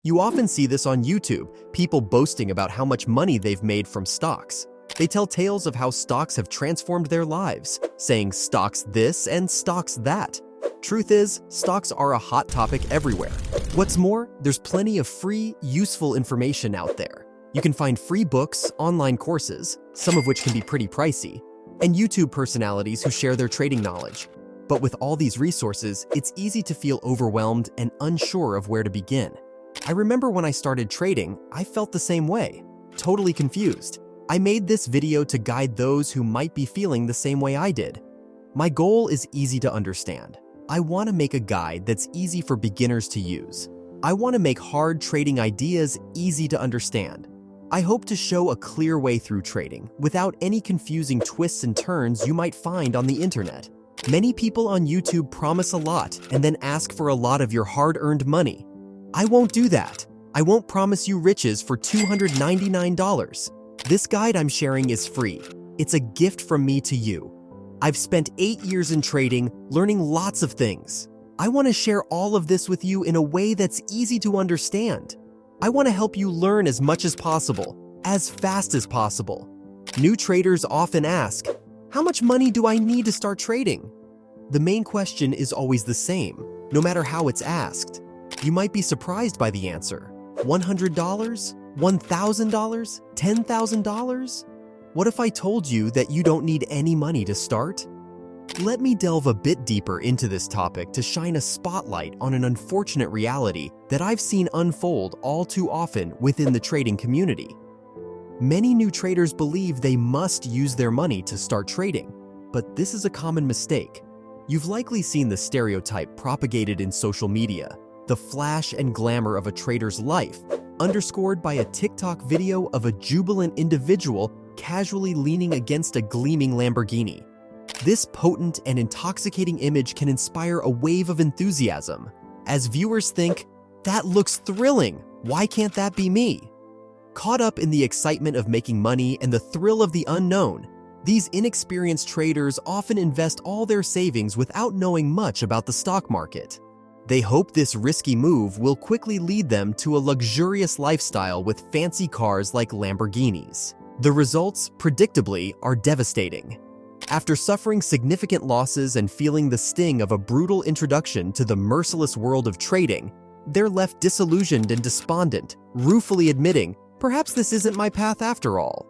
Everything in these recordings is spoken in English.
You often see this on YouTube, people boasting about how much money they've made from stocks. They tell tales of how stocks have transformed their lives, saying stocks this and stocks that. Truth is, stocks are a hot topic everywhere. What's more, there's plenty of free, useful information out there. You can find free books, online courses, some of which can be pretty pricey, and YouTube personalities who share their trading knowledge. But with all these resources, it's easy to feel overwhelmed and unsure of where to begin. I remember when I started trading, I felt the same way, totally confused. I made this video to guide those who might be feeling the same way I did. My goal is easy to understand. I want to make a guide that's easy for beginners to use. I want to make hard trading ideas easy to understand. I hope to show a clear way through trading without any confusing twists and turns you might find on the internet. Many people on YouTube promise a lot and then ask for a lot of your hard-earned money. I won't do that. I won't promise you riches for $299. This guide I'm sharing is free. It's a gift from me to you. I've spent 8 years in trading, learning lots of things. I want to share all of this with you in a way that's easy to understand. I want to help you learn as much as possible, as fast as possible. New traders often ask, how much money do I need to start trading? The main question is always the same, no matter how it's asked. You might be surprised by the answer. $100? $1,000? $10,000? What if I told you that you don't need any money to start? Let me delve a bit deeper into this topic to shine a spotlight on an unfortunate reality that I've seen unfold all too often within the trading community. Many new traders believe they must use their money to start trading, but this is a common mistake. You've likely seen the stereotype propagated in social media, the flash and glamour of a trader's life, underscored by a TikTok video of a jubilant individual casually leaning against a gleaming Lamborghini. This potent and intoxicating image can inspire a wave of enthusiasm, as viewers think, that looks thrilling, why can't that be me? Caught up in the excitement of making money and the thrill of the unknown, these inexperienced traders often invest all their savings without knowing much about the stock market. They hope this risky move will quickly lead them to a luxurious lifestyle with fancy cars like Lamborghinis. The results, predictably, are devastating. After suffering significant losses and feeling the sting of a brutal introduction to the merciless world of trading, they're left disillusioned and despondent, ruefully admitting, perhaps this isn't my path after all.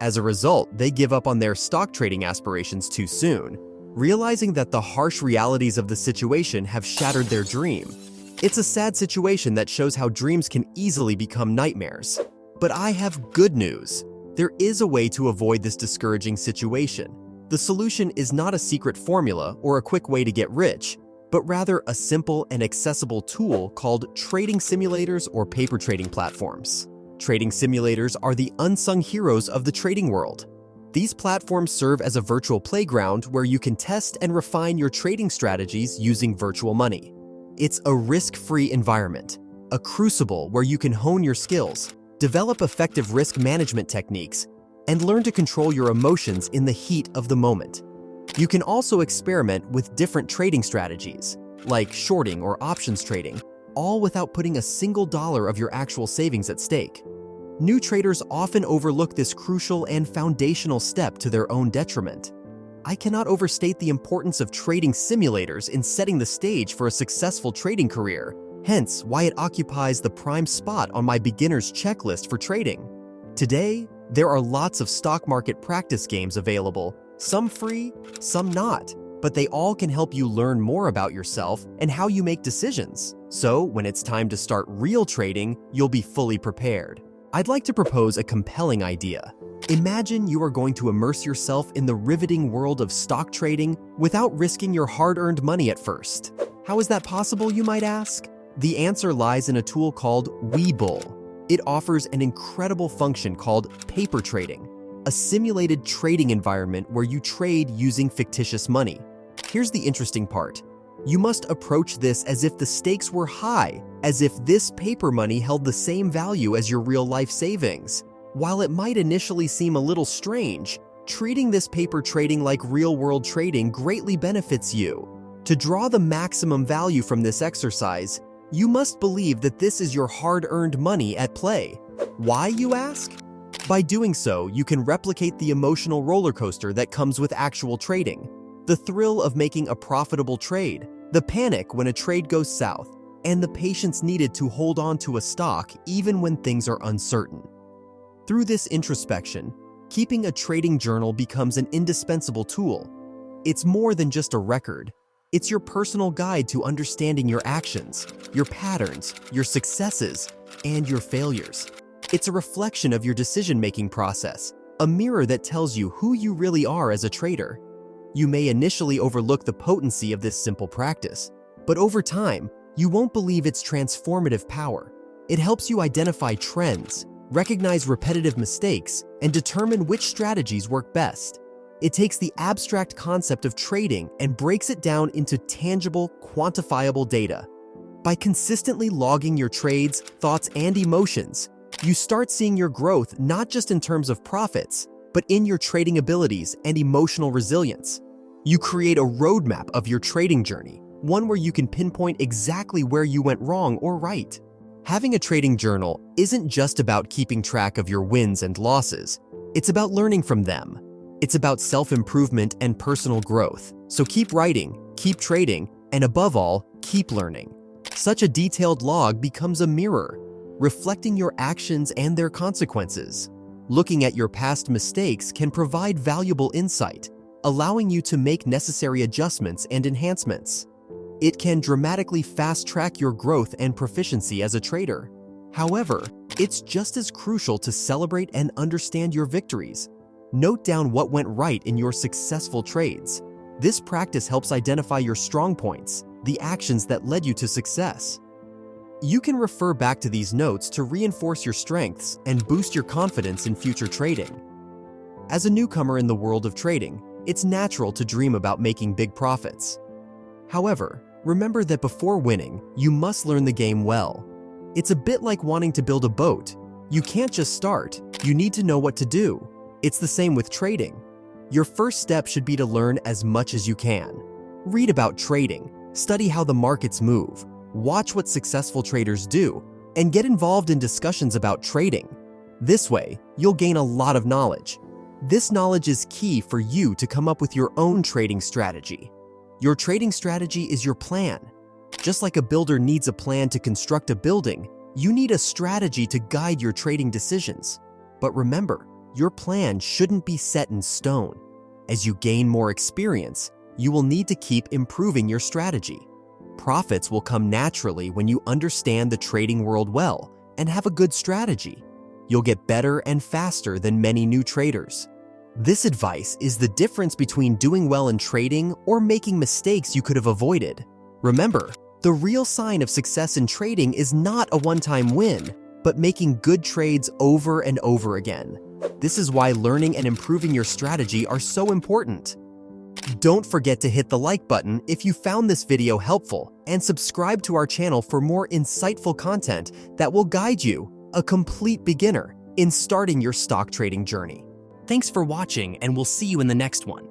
As a result, they give up on their stock trading aspirations too soon, realizing that the harsh realities of the situation have shattered their dream. It's a sad situation that shows how dreams can easily become nightmares. But I have good news. There is a way to avoid this discouraging situation. The solution is not a secret formula or a quick way to get rich, but rather a simple and accessible tool called trading simulators or paper trading platforms. Trading simulators are the unsung heroes of the trading world. These platforms serve as a virtual playground where you can test and refine your trading strategies using virtual money. It's a risk-free environment, a crucible where you can hone your skills, develop effective risk management techniques, and learn to control your emotions in the heat of the moment. You can also experiment with different trading strategies, like shorting or options trading, all without putting a single dollar of your actual savings at stake. New traders often overlook this crucial and foundational step to their own detriment. I cannot overstate the importance of trading simulators in setting the stage for a successful trading career, hence why it occupies the prime spot on my beginner's checklist for trading. Today, there are lots of stock market practice games available, some free, some not, but they all can help you learn more about yourself and how you make decisions. So when it's time to start real trading, you'll be fully prepared. I'd like to propose a compelling idea. Imagine you are going to immerse yourself in the riveting world of stock trading without risking your hard-earned money at first. How is that possible, you might ask? The answer lies in a tool called Webull. It offers an incredible function called paper trading, a simulated trading environment where you trade using fictitious money. Here's the interesting part. You must approach this as if the stakes were high, as if this paper money held the same value as your real-life savings. While it might initially seem a little strange, treating this paper trading like real-world trading greatly benefits you. To draw the maximum value from this exercise, You must believe that this is your hard-earned money at play. Why, you ask? By doing so, you can replicate the emotional roller coaster that comes with actual trading. The thrill of making a profitable trade, the panic when a trade goes south, and the patience needed to hold on to a stock even when things are uncertain. Through this introspection, keeping a trading journal becomes an indispensable tool. It's more than just a record. It's your personal guide to understanding your actions, your patterns, your successes, and your failures. It's a reflection of your decision-making process, a mirror that tells you who you really are as a trader. You may initially overlook the potency of this simple practice, but over time, you won't believe its transformative power. It helps you identify trends, recognize repetitive mistakes, and determine which strategies work best. It takes the abstract concept of trading and breaks it down into tangible, quantifiable data. By consistently logging your trades, thoughts, and emotions, you start seeing your growth not just in terms of profits, but in your trading abilities and emotional resilience. You create a roadmap of your trading journey, one where you can pinpoint exactly where you went wrong or right. Having a trading journal isn't just about keeping track of your wins and losses. It's about learning from them. It's about self-improvement and personal growth. So keep writing, keep trading, and above all, keep learning. Such a detailed log becomes a mirror, reflecting your actions and their consequences. Looking at your past mistakes can provide valuable insight, allowing you to make necessary adjustments and enhancements. It can dramatically fast-track your growth and proficiency as a trader. However, it's just as crucial to celebrate and understand your victories. Note down what went right in your successful trades. This practice helps identify your strong points, the actions that led you to success. You can refer back to these notes to reinforce your strengths and boost your confidence in future trading. As a newcomer in the world of trading, it's natural to dream about making big profits. However, remember that before winning, you must learn the game well. It's a bit like wanting to build a boat. You can't just start, you need to know what to do. It's the same with trading. Your first step should be to learn as much as you can. Read about trading, study how the markets move, watch what successful traders do, and get involved in discussions about trading. This way, you'll gain a lot of knowledge. This knowledge is key for you to come up with your own trading strategy. Your trading strategy is your plan. Just like a builder needs a plan to construct a building, you need a strategy to guide your trading decisions. But remember, your plan shouldn't be set in stone. As you gain more experience, you will need to keep improving your strategy. Profits will come naturally when you understand the trading world well and have a good strategy. You'll get better and faster than many new traders. This advice is the difference between doing well in trading or making mistakes you could have avoided. Remember, the real sign of success in trading is not a one-time win, but making good trades over and over again. This is why learning and improving your strategy are so important. Don't forget to hit the like button if you found this video helpful and subscribe to our channel for more insightful content that will guide you, a complete beginner, in starting your stock trading journey. Thanks for watching, and we'll see you in the next one.